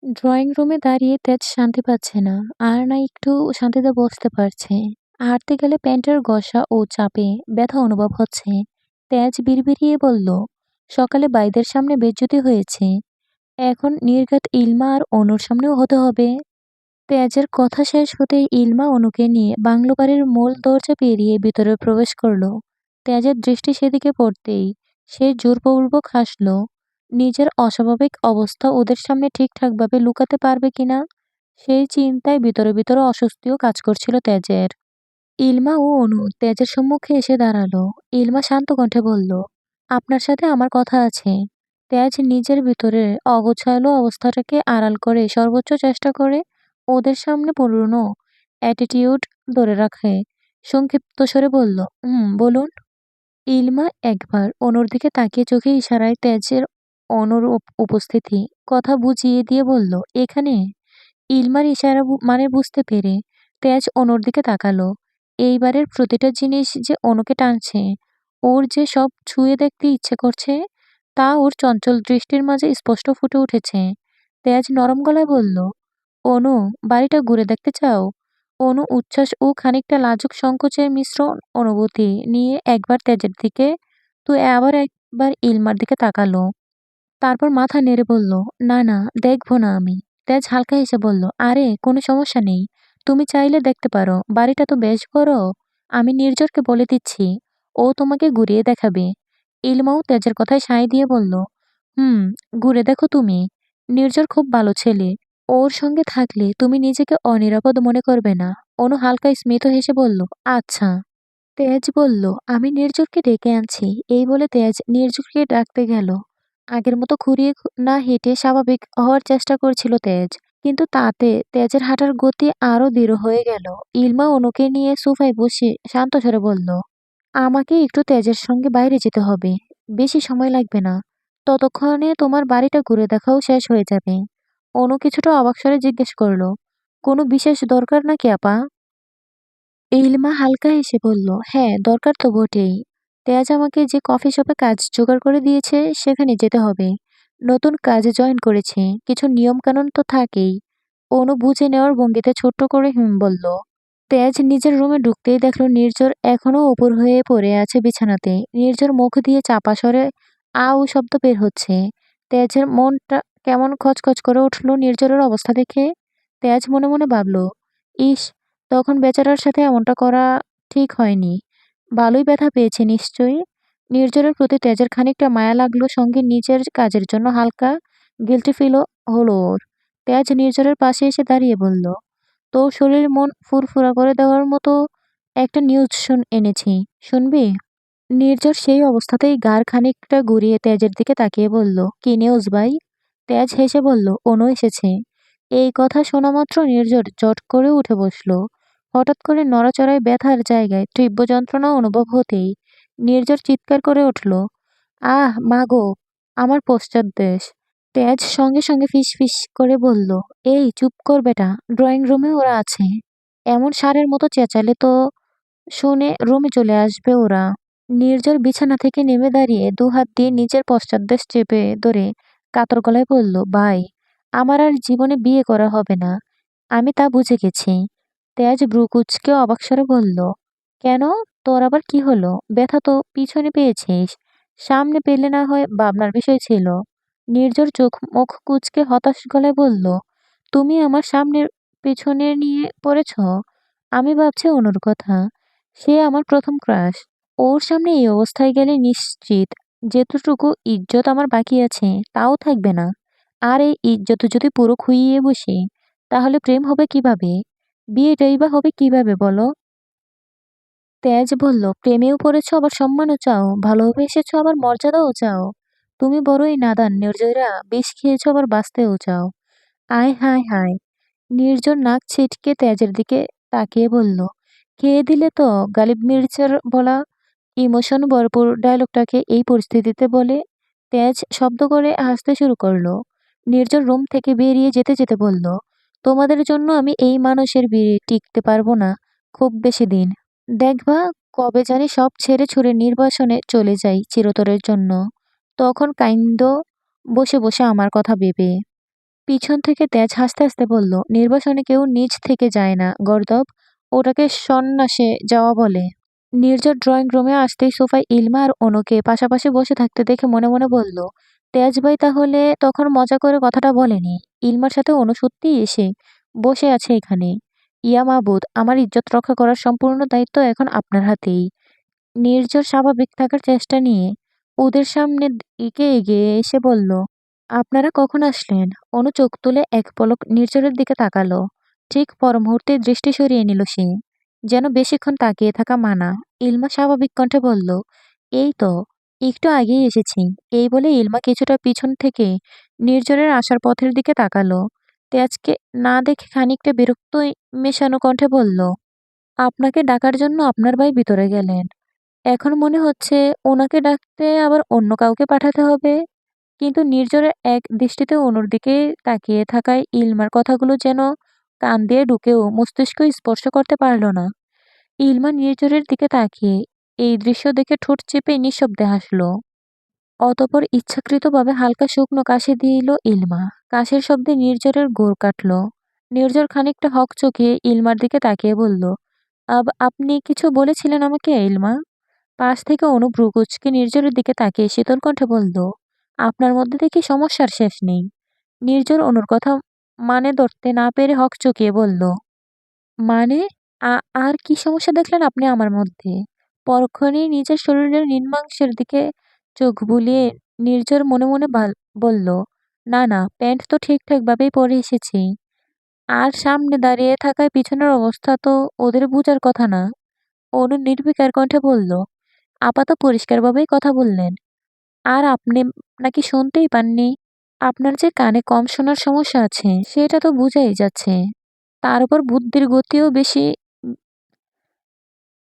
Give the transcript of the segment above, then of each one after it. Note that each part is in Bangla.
ড্রয়িং রুমে দাঁড়িয়ে তেজ শান্তি পাচ্ছে না। আর না একটু শান্তিতে বসতে পারছে। হাঁটতে গেলে প্যান্টের ঘষা ও চাপে ব্যথা অনুভব হচ্ছে। তেজ বিড়বিড়িয়ে বলল, সকালে ভাইদের সামনে বেজ্জতি হয়েছে। এখন নির্ঘাত ইলমা আর অনুর সামনেও হতে হবে। তেজের কথা শেষ হতেই ইলমা অনুকে নিয়ে বাংলো বাড়ির মূল দরজা পেরিয়ে ভিতরে প্রবেশ করলো। তেজের দৃষ্টি সেদিকে পড়তেই সে জোরপূর্বক হাসল। নিজের অস্বাভাবিক অবস্থা ওদের সামনে ঠিকঠাকভাবে লুকাতে পারবে কিনা সেই চিন্তায় ভিতরে ভিতরে অস্বস্তিও কাজ করছিল তেজের। ইলমা ও অনু তেজের সম্মুখে এসে দাঁড়ালো। ইলমা শান্ত কণ্ঠে বলল, আপনার সাথে আমার কথা আছে। তেজ নিজের ভিতরে অগোছালো অবস্থাটাকে আড়াল করে সর্বোচ্চ চেষ্টা করে ওদের সামনে পুরনো অ্যাটিটিউড ধরে রাখে। সংক্ষিপ্ত স্বরে বলল, বলুন। ইলমা একবার অনুর দিকে তাকিয়ে চোখে ইশারায় তেজের অনুর উপস্থিতি কথা বুঝিয়ে দিয়ে বলল, এখানে। ইলমার ইশারা মানে বুঝতে পেরে তেজ অনুর দিকে তাকালো। এইবারের প্রতিটা জিনিস যে অনুকে টানছে, ওর যে সব ছুঁয়ে দেখতে ইচ্ছে করছে, তা ওর চঞ্চল দৃষ্টির মাঝে স্পষ্ট ফুটে উঠেছে। তেজ নরম গলায় বলল, অনু, বাড়িটা ঘুরে দেখতে চাও? অনু উচ্ছ্বাস ও খানিকটা লাজুক সংকোচের মিশ্রণ অনুভূতি নিয়ে একবার তেজের দিকে, তো আবার একবার ইলমার দিকে তাকালো। তারপর মাথা নেড়ে বলল, না না, দেখবো না আমি। তেজ হালকা হেসে বলল, আরে কোনো সমস্যা নেই। তুমি চাইলে দেখতে পারো, বাড়িটা তো বেশ বড়। আমি নির্ঝরকে বলে দিচ্ছি, ও তোমাকে ঘুরিয়ে দেখাবে। ইলমাও তেজের কথায় সায় দিয়ে বলল, হুম, ঘুরে দেখো তুমি। নির্ঝর খুব ভালো ছেলে। ওর সঙ্গে থাকলে তুমি নিজেকে অনিরাপদ মনে করবে না। অনু হালকা স্মিত হেসে বলল, আচ্ছা। তেজ বলল, আমি নির্ঝরকে ডেকে আনছি। এই বলে তেজ নির্ঝরকে ডাকতে গেল। আগের মতো খুঁড়িয়ে না হেঁটে স্বাভাবিক হওয়ার চেষ্টা করছিল তেজ। কিন্তু তাতে তেজের হাঁটার গতি আরো দৃঢ় হয়ে গেল। ইলমা অনুকে নিয়ে সোফায় বসে শান্ত স্বরে বলল, আমাকে একটু তেজের সঙ্গে বাইরে যেতে হবে। বেশি সময় লাগবে না। ততক্ষণে তোমার বাড়িটা ঘুরে দেখাও শেষ হয়ে যাবে। অনু কিছুটা অবাক স্বরে জিজ্ঞেস করলো, কোনো বিশেষ দরকার নাকি আপা? ইলমা হালকা হেসে বলল, হ্যাঁ, দরকার তো বটেই। তেজ আমাকে যে কফি শপে কাজ জোগাড় করে দিয়েছে সেখানে যেতে হবে। নতুন কাজে জয়েন করেছে, কিছু নিয়ম কানুন তো থাকেই। অনু বুঝে নেওয়ার ভঙ্গিতে ছোট্ট করে বলল। তেজ নিজের রুমে ঢুকতেই দেখলো নির্ঝর এখনো উপর হয়ে পড়ে আছে বিছানাতে। নির্ঝর মুখ দিয়ে চাপা স্বরে আউ শব্দ বের হচ্ছে। তেজের মনটা কেমন খচখচ করে উঠল নির্ঝরের অবস্থা দেখে। তেজ মনে মনে ভাবল, ইস, তখন বেচারার সাথে এমনটা করা ঠিক হয়নি। ভালোই ব্যথা পেয়েছে নিশ্চয়ই। নির্ঝরের প্রতি তেজের খানিকটা মায়া লাগলো, সঙ্গে নিজের কাজের জন্য হালকা গিল্টি ফিলও হলো ওর। তেজ নির্ঝরের পাশে এসে দাঁড়িয়ে বলল, তোর শরীর মন ফুরফুরা করে দেওয়ার মতো একটা নিউজ এনেছি, শুনবি? নির্ঝর সেই অবস্থাতেই ঘাড় খানিকটা ঘুরিয়ে তেজের দিকে তাকিয়ে বলল, কি নিউজ ভাই? তেজ হেসে বলল, অনু এসেছে। এই কথা শোনা মাত্র নির্ঝর চট করে উঠে বসলো। হঠাৎ করে নড়াচড়ায় ব্যথার জায়গায় তীব্র যন্ত্রণা অনুভব হতেই নির্ঝর চিৎকার করে উঠল, আহ মা গো, আমার পশ্চাৎদেশ। তেজ সঙ্গে সঙ্গে ফিস ফিস করে বলল, এই চুপ কর বেটা, ড্রয়িং রুমে ওরা আছে। এমন ষাঁড়ের মতো চেঁচালে তো শুনে রুমে চলে আসবে ওরা। নির্ঝর বিছানা থেকে নেমে দাঁড়িয়ে দুহাত দিয়ে নিজের পশ্চাৎদেশ চেপে ধরে কাতর গলায় বলল, ভাই, আমার আর জীবনে বিয়ে করা হবে না। আমি তা বুঝে গেছি। তেজ ভ্রু কুঁচকে অবাক স্বরে বলল, কেন, তোর আবার কি হলো? ব্যথা তো পিছনে পেয়েছিস, সামনে পেলে না হয় ভাবনার বিষয় ছিল। নির্ঝর চোখ মুখ কুঁচকে হতাশ গলায় বলল, তুমি আমার সামনের পেছনে নিয়ে পড়েছ। আমি ভাবছি অনুর কথা। সে আমার প্রথম ক্রাশ। ওর সামনে এই অবস্থায় গেলে নিশ্চিত যেতটুকু ইজ্জত আমার বাকি আছে তাও থাকবে না। আর এই ইজ্জত যদি পুরো খুইয়ে বসি, তাহলে প্রেম হবে কিভাবে? বিয়েটাই বা হবে কিভাবে বলো? তেজ বলল, প্রেমেও পড়েছো আবার সম্মানও চাও, ভালোবেসেছো আবার মর্যাদাও চাও। তুমি বড়ই নাদান নির্জরা, বিষ খেয়েছো আবার বাঁচতেও চাও। আয় হায় হায়। নির্জন নাক ছিটকে তেজের দিকে তাকিয়ে বলল, খেয়ে দিলে তো। গালিব মির্জার বলা ইমোশন ভরপুর ডায়লগটাকে এই পরিস্থিতিতে বলে তেজ শব্দ করে হাসতে শুরু করলো। নির্জন রুম থেকে বেরিয়ে যেতে যেতে বলল, তোমাদের জন্য আমি এই মানুষের বিয়ে টিকতে পারবো না খুব বেশি দিন। দেখবা, কবে জানি সব ছেড়ে ছুড়ে নির্বাসনে চলে যাই চিরতরের জন্য। তখন কাইন্দ বসে বসে আমার কথা ভেবে। পিছন থেকে তেজ হাসতে হাসতে বলল, নির্বাসনে কেউ নিজ থেকে যায় না গর্দভ, ওটাকে সন্ন্যাসে যাওয়া বলে। নির্ঝর ড্রয়িং রুমে আসতেই সোফায় ইলমা আর অনুকে পাশাপাশি বসে থাকতে দেখে মনে মনে বলল, তেজ ভাই তাহলে তখন মজা করে কথাটা বলেনি। ইলমার সাথে অনু সত্যিই এসে বসে আছে এখানে। ইয়া মাবুদ, আমার ইজ্জত রক্ষা করার সম্পূর্ণ দায়িত্ব এখন আপনার হাতেই। নির্ঝর স্বাভাবিক থাকার চেষ্টা নিয়ে ওদের সামনে দিকে এগিয়ে এসে বলল, আপনারা কখন আসলেন? অনু চোখ তুলে এক পলক নির্ঝরের দিকে তাকালো। ঠিক পর মুহূর্তে দৃষ্টি সরিয়ে নিল সে, যেন বেশিক্ষণ তাকিয়ে থাকা মানা। ইলমা স্বাভাবিক কণ্ঠে বলল, এই তো একটু আগেই এসেছি। এই বলে ইলমা কিছুটা পিছন থেকে নির্ঝরের আসার পথের দিকে তাকালো। তেজকে না দেখে খানিকটা বিরক্ত মেশানো কণ্ঠে বলল, আপনাকে ডাকার জন্য আপনার ভাই ভিতরে গেলেন। এখন মনে হচ্ছে ওনাকে ডাকতে আবার অন্য কাউকে পাঠাতে হবে। কিন্তু নির্ঝরের এক দৃষ্টিতে অনুর দিকে তাকিয়ে থাকায় ইলমার কথাগুলো যেন কান দিয়ে ঢুকেও মস্তিষ্ক স্পর্শ করতে পারল না। ইলমা নির্ঝরের দিকে তাকিয়ে এই দৃশ্য দেখে ঠোঁট চেপে নিঃশব্দে হাসল। অতঃপর ইচ্ছাকৃতভাবে হালকা শুকনো কাশি দিল ইলমা। কাশির শব্দে নির্ঝরের গোর কাটল। নির্ঝর খানিকটা হকচকিয়ে ইলমার দিকে তাকিয়ে বলল, আপনি কিছু বলেছিলেন আমাকে ইলমা? পাশ থেকে অনু ভ্রু কুঁচকে নির্ঝরের দিকে তাকিয়ে শীতল কণ্ঠে বলল, আপনার মধ্যে দেখি সমস্যার শেষ নেই। নির্ঝর অনুর কথা মানে ধরতে না পেরে হকচকিয়ে বলল, মানে? আর কি সমস্যা দেখলেন আপনি আমার মধ্যে? পরক্ষণেই নিজের শরীরের নিম্নাংশের দিকে চোখ বুলিয়ে নির্ঝর মনে মনে বলল, না না, প্যান্ট তো ঠিকঠাক ভাবেই পরে এসেছি। আর সামনে দাঁড়িয়ে থাকায় পিছনের অবস্থা তো ওদের বুঝার কথা না। অনু নির্বিকার কণ্ঠে বলল, আপা তো পরিষ্কারভাবেই কথা বললেন। আর আপনি নাকি শুনতেই পাননি? আপনার যে কানে কম শোনার সমস্যা আছে সেটা তো বোঝাই যাচ্ছে। তার উপর বুদ্ধির গতিও বেশি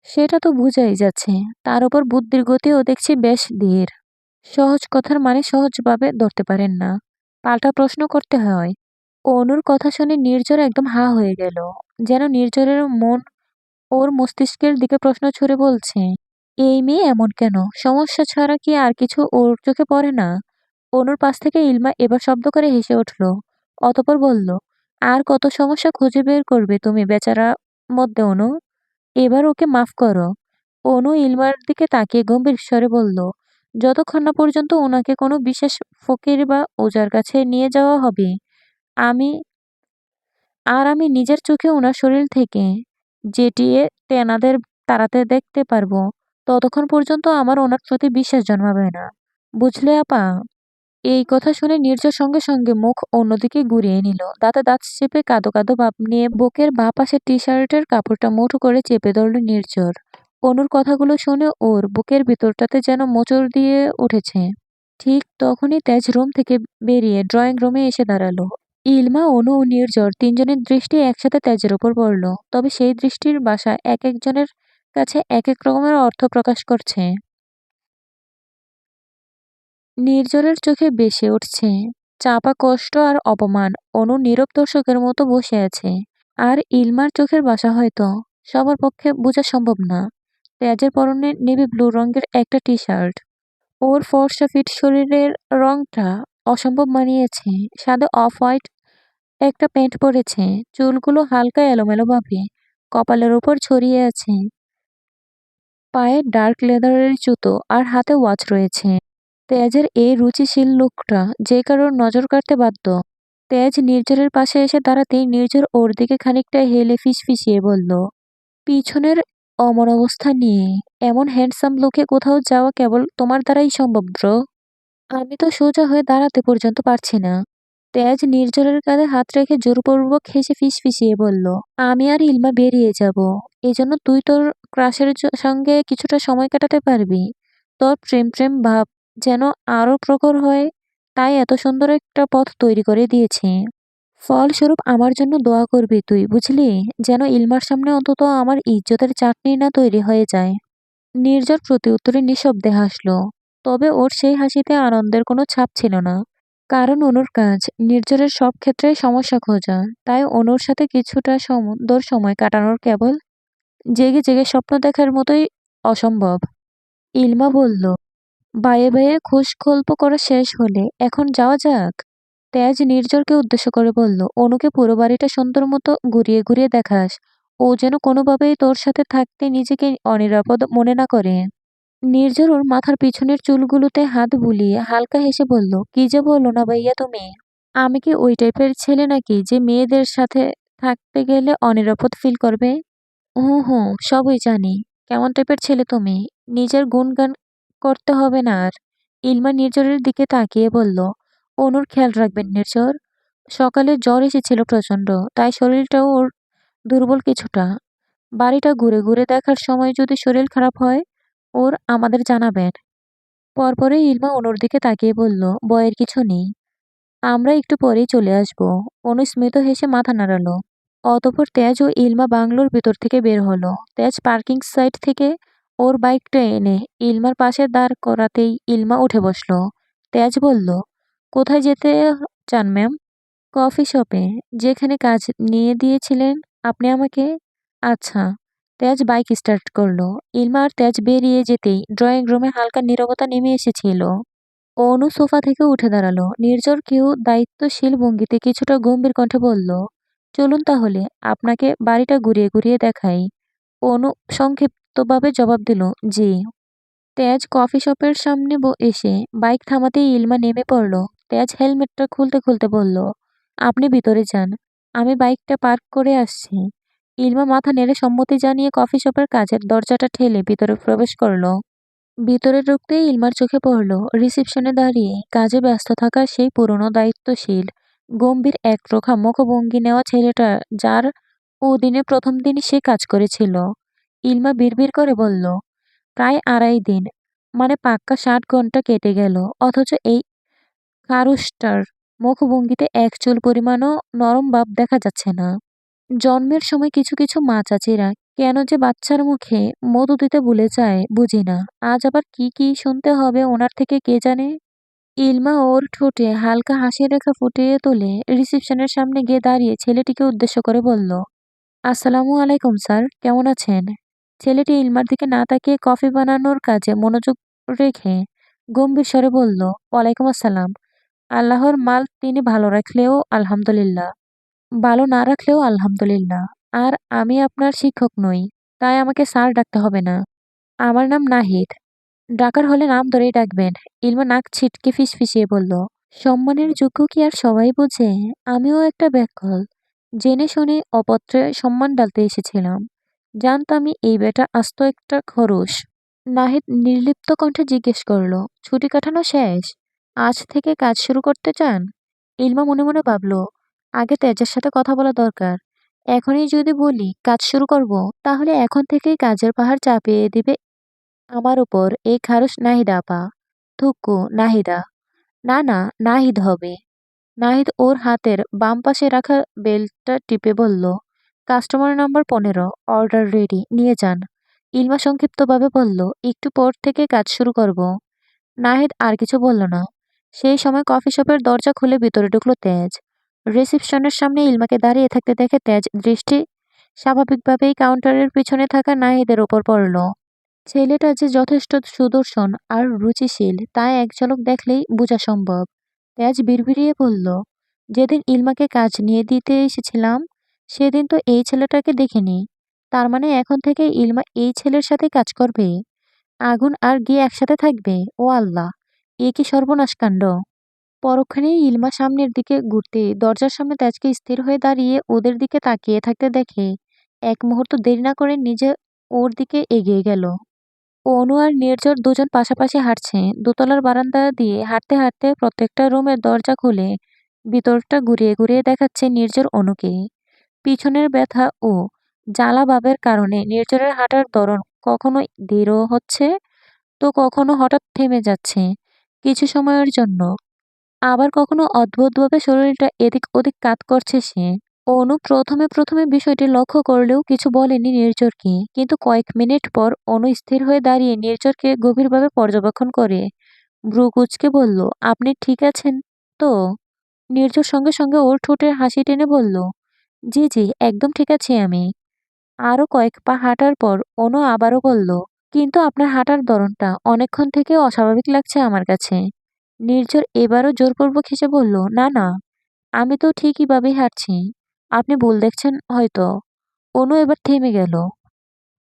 সেটা তো বোঝাই যাচ্ছে। তার উপর বুদ্ধির গতিও দেখছি বেশ ধীর। সহজ কথার মানে সহজভাবে ধরতে পারেন না, পাল্টা প্রশ্ন করতে হয়। অনুর কথা শুনে নির্ঝর একদম হা হয়ে গেল। যেন নির্ঝরের মন ওর মস্তিষ্কের দিকে প্রশ্ন ছুড়ে বলছে, এই মেয়ে এমন কেন? সমস্যা ছাড়া কি আর কিছু ওর চোখে পড়ে না? অনুর পাশ থেকে ইলমা এবার শব্দ করে হেসে উঠল। অতঃপর বলল, আর কত সমস্যা খুঁজে বের করবে তুমি বেচারা মধ্যে অনু? এবার ওকে মাফ করো। অনু ইলমার দিকে তাকিয়ে গম্ভীর স্বরে বলল, যতক্ষণ না পর্যন্ত ওনাকে কোনো বিশেষ ফকির বা ওজার কাছে নিয়ে যাওয়া হবে, আমি আমি নিজের চোখে ওনার শরীর থেকে যেটিয়ে তেনাদের তাড়াতে দেখতে পারবো, ততক্ষণ পর্যন্ত আমার ওনার প্রতি বিশ্বাস জন্মাবে না। বুঝলে আপা? এই কথা শুনে নির্ঝর সঙ্গে সঙ্গে মুখ অন্যদিকে ঘুরিয়ে নিল। দাঁতে দাঁত চেপে কাঁদো কাঁদো ভাব নিয়ে বুকের বাঁ পাশের টি-শার্টের কাপড়টা মুঠো করে চেপে ধরল নির্ঝর। অনুর কথাগুলো শুনে ওর বুকের ভিতরটাতে যেন মোচড় দিয়ে উঠেছে। ঠিক তখনই তেজ রুম থেকে বেরিয়ে ড্রয়িং রুমে এসে দাঁড়ালো। ইলমা, অনু ও নির্ঝর তিনজনের দৃষ্টি একসাথে তেজের উপর পড়ল। তবে সেই দৃষ্টির ভাষা এক একজনের কাছে এক এক রকমের অর্থ প্রকাশ করছে। নির্ঝরের চোখে ভেসে উঠছে চাপা কষ্ট আর অপমান। অনু নীরব দর্শকের মতো বসে আছে। আর ইলমার চোখের ভাষা হয়তো সবার পক্ষে বোঝা সম্ভব না। তেজের পরনে নেভি ব্লু রঙের একটা টি-শার্ট। ওর ফর্সা ফিট শরীরের রংটা অসম্ভব মানিয়েছে। সাদা অফ হোয়াইট একটা প্যান্ট পরেছে। চুলগুলো হালকা এলোমেলো ভাবে কপালের উপর ছড়িয়ে আছে। পায়ে ডার্ক লেদারের জুতো আর হাতে ওয়াচ রয়েছে। তেজের এই রুচিশীল লুকটা যে কারোর নজর কাড়তে বাধ্য। তেজ নির্ঝরের পাশে এসে দাঁড়াতেই নির্ঝর ওর দিকে খানিকটা হেলে ফিসফিসিয়ে বলল, পিছনের অমন অবস্থা নিয়ে এমন হ্যান্ডসাম লুকে কোথাও যাওয়া কেবল তোমার দ্বারাই সম্ভব ব্রো। আমি তো সোজা হয়ে দাঁড়াতে পর্যন্ত পারছি না। তেজ নির্ঝরের কাঁধে হাত রেখে জোরপূর্বক হেসে ফিসফিসিয়ে বলল, আমি আর ইলমা বেরিয়ে যাব। এজন্য তুই তোর ক্রাশের সঙ্গে কিছুটা সময় কাটাতে পারবি। তোর প্রেম প্রেম ভাব যেন আরো প্রখর হয়, তাই এত সুন্দর একটা পথ তৈরি করে দিয়েছি। ফলস্বরূপ আমার জন্য দোয়া করবি তুই, বুঝলি? যেন ইলমার সামনে অন্তত আমার ইজ্জতের চাটনি না তৈরি হয়ে যায়। নির্ঝর প্রতি উত্তরে নিঃশব্দে হাসল। তবে ওর সেই হাসিতে আনন্দের কোনো ছাপ ছিল না। কারণ অনুর কাজ নির্ঝরের সব ক্ষেত্রেই সমস্যা খোঁজা। তাই অনুর সাথে কিছুটা সুন্দর সময় কাটানোর কেবল জেগে জেগে স্বপ্ন দেখার মতোই অসম্ভব। ইলমা বলল, বাইয়ে বাইয়ে খোশ গল্প করা শেষ হলে এখন যাওয়া যাক। তেজ নির্ঝরকে উদ্দেশ্য করে বলল, অনুকে পুরো বাড়িটা সুন্দর মতো ঘুরিয়ে ঘুরিয়ে দেখাস। ও যেন কোনোভাবেই তোর সাথে থাকতে নিজেকে অনিরাপদ মনে না করে। নির্ঝর ওর মাথার পিছনের চুলগুলোতে হাত বুলিয়ে হালকা হেসে বলল, কি যে বলো না ভাইয়া তুমি। আমি কি ওই টাইপের ছেলে নাকি যে মেয়েদের সাথে থাকতে গেলে অনিরাপদ ফিল করবে? হুঁ, হুঁ, সবই জানি। কেমন টাইপের ছেলে তুমি? নিজের গুণগান করতে হবে না আর। ইলমা নির্ঝরের দিকে তাকিয়ে বলল, অনুর খেয়াল রাখবেন নির্ঝর। সকালে জ্বর এসেছিল প্রচন্ড, তাই শরীরটাও ওর দুর্বল কিছুটা। বাড়িটা ঘুরে ঘুরে দেখার সময় যদি শরীর খারাপ হয়, ওর আমাদের জানাবেন। পরপরই ইলমা অনুর দিকে তাকিয়ে বলল, ভয়ের কিছু নেই। আমরা একটু পরেই চলে আসবো। অনু স্মিত হেসে মাথা নাড়ালো। অতঃপর তেজ ও ইলমা বাংলোর ভেতর থেকে বের হলো। তেজ পার্কিং সাইট থেকে ওর বাইকটা এনে ইলমার পাশে দাঁড় করাতেই ইলমা উঠে বসলো। তেজ বলল, কোথায় যেতে চান ম্যাম? কফি শপে, যেখানে কাজ নিয়ে দিয়েছিলেন আপনি আমাকে। আচ্ছা। তেজ বাইক স্টার্ট করলো। ইলমা আর তেজ বেরিয়ে যেতেই ড্রয়িং রুমে হালকা নীরবতা নেমে এসেছিল। অনু সোফা থেকে উঠে দাঁড়ালো। নির্ঝর কেউ দায়িত্বশীল ভঙ্গিতে কিছুটা গম্ভীর কণ্ঠে বলল, চলুন তাহলে আপনাকে বাড়িটা ঘুরিয়ে ঘুরিয়ে দেখাই। অনু সংক্ষিপ্তভাবে জবাব দিল, জি। তেজ কফি শপের সামনে এসে বাইক থামাতেই ইলমা নেমে পড়ল। তেজ হেলমেটটা খুলতে খুলতে বলল, আপনি ভিতরে যান, আমি বাইকটা পার্ক করে আসছি। ইলমা মাথা নেড়ে সম্মতি জানিয়ে কফি শপের কাচের দরজাটা ঠেলে ভিতরে প্রবেশ করলো। ভিতরে ঢুকতেই ইলমার চোখে পড়ল রিসিপশনে দাঁড়িয়ে কাজে ব্যস্ত থাকা সেই পুরনো দায়িত্বশীল গম্ভীর একরোখা মুখভঙ্গি নেওয়া ছেলেটা, যার ও দিনে প্রথম দিনই সে কাজ করেছিল। ইলমা বিড়বিড় করে বলল, প্রায় 2.5 দিন, মানে পাক্কা 60 ঘন্টা কেটে গেল, অথচ এই খারুসটার মুখভঙ্গিতে এক চুল পরিমাণও নরম ভাব দেখা যাচ্ছে না। জন্মের সময় কিছু কিছু মা চাচিরা কেন যে বাচ্চার মুখে মধু দিতে ভুলে যায় বুঝি না। আজ আবার কি কি শুনতে হবে ওনার থেকে কে জানে। ইলমা ওর ঠোঁটে হালকা হাসির রেখা ফুটিয়ে তুলে রিসিপশনের সামনে গিয়ে দাঁড়িয়ে ছেলেটিকে উদ্দেশ্য করে বলল, আসসালামু আলাইকুম স্যার, কেমন আছেন? ছেলেটি ইলমার দিকে না তাকিয়ে কফি বানানোর কাজে মনোযোগ রেখে গম্ভীর স্বরে বলল, ওয়ালাইকুম আসসালাম। আল্লাহর মাল তিনি ভালো রাখলেও আলহামদুলিল্লাহ, ভালো না রাখলেও আলহামদুলিল্লাহ। আর আমি আপনার শিক্ষক নই, তাই আমাকে স্যার ডাকতে হবে না। আমার নাম নাহিদ। ডাকার হলে নাম ধরেই ডাকবেন। ইলমা নাক ছিটকে ফিসফিসিয়ে বলল, সম্মানের যোগ্য কি আর সবাই বোঝে? আমিও একটা ব্যাককল। জেনে শুনে অপত্রে সম্মান ডালতে এসেছিলাম। জানতামই এই বেটা আস্ত একটা খরুশ। নাহিদ নির্লিপ্ত কণ্ঠে জিজ্ঞেস করলো, ছুটি কাটানো শেষ? আজ থেকে কাজ শুরু করতে চান? ইলমা মনে মনে ভাবল, আগে তেজের সাথে কথা বলা দরকার। এখনই যদি বলি কাজ শুরু করব, তাহলে এখন থেকেই কাজের পাহাড় চাপিয়ে দিবে আমার উপর এই খারুশ নাহিদা আপা। থুকু নাহিদা। না না, নাহিদ হবে। নাহিদ ওর হাতের বাম পাশে রাখা বেল্টটা টিপে বলল, কাস্টমার নাম্বার 15, অর্ডার রেডি, নিয়ে যান। ইলমা সংক্ষিপ্তভাবে বলল, একটু পর থেকে কাজ শুরু করব। নাহিদ আর কিছু বলল না। সেই সময় কফি শপের দরজা খুলে ভিতরে ঢুকলো তেজ। রিসিপশনের সামনে ইলমাকে দাঁড়িয়ে থাকতে দেখে তেজ দৃষ্টি স্বাভাবিকভাবেই কাউন্টারের পিছনে থাকা নাহিদের ওপর পড়ল। ছেলেটা যে যথেষ্ট সুদর্শন আর রুচিশীল তা এক ঝলক দেখলেই বোঝা সম্ভব। তেজ বিড়বিড়িয়ে বলল, যেদিন ইলমাকে কাজ নিয়ে দিতে এসেছিলাম সেদিন তো এই ছেলেটাকে দেখিনি। তার মানে এখন থেকে ইলমা এই ছেলের সাথে কাজ করবে? আগুন আর ঘি একসাথে থাকবে? ও আল্লাহ, এ কি সর্বনাশ কাণ্ড! পরক্ষণেই ইলমা সামনের দিকে ঘুরতে দরজার সামনে তেজকে স্থির হয়ে দাঁড়িয়ে ওদের দিকে তাকিয়ে থাকতে দেখে এক মুহূর্ত দেরি না করে নিজে ওর দিকে এগিয়ে গেল। অনু আর নির্ঝর দুজন পাশাপাশি হাঁটছে। দোতলার বারান্দা দিয়ে হাঁটতে হাঁটতে প্রত্যেকটা রুমের দরজা খুলে ভিতরটা ঘুরিয়ে ঘুরিয়ে দেখাচ্ছে নির্ঝর অনুকে। পিছনের ব্যথা ও জ্বালা ভাবের কারণে নির্ঝরের হাঁটার ধরন কখনো ধীর হচ্ছে, তো কখনো হঠাৎ থেমে যাচ্ছে কিছু সময়ের জন্য। আবার কখনো অদ্ভুতভাবে শরীরটা এদিক ওদিক কাত করছে সে। অনু প্রথমে প্রথমে বিষয়টি লক্ষ্য করলেও কিছু বলেনি নির্ঝরকে, কিন্তু কয়েক মিনিট পর অনু স্থির হয়ে দাঁড়িয়ে নির্ঝরকে গভীরভাবে পর্যবেক্ষণ করে ভ্রু কুঁচকে বলল, আপনি ঠিক আছেন তো? নির্ঝর সঙ্গে সঙ্গে ওর ঠোঁটের হাসি টেনে বলল, জি জি, একদম ঠিক আছি আমি। আরো কয়েক পা হাঁটার পর অনু আবারও বলল, কিন্তু আপনার হাঁটার ধরনটা অনেকক্ষণ থেকে অস্বাভাবিক লাগছে আমার কাছে। নির্ঝর এবারও জোরপূর্বক হেসে বলল, না না, আমি তো ঠিকই ভাবেই হাঁটছি। আপনি ভুল দেখছেন হয়তো। অনু এবার থেমে গেল।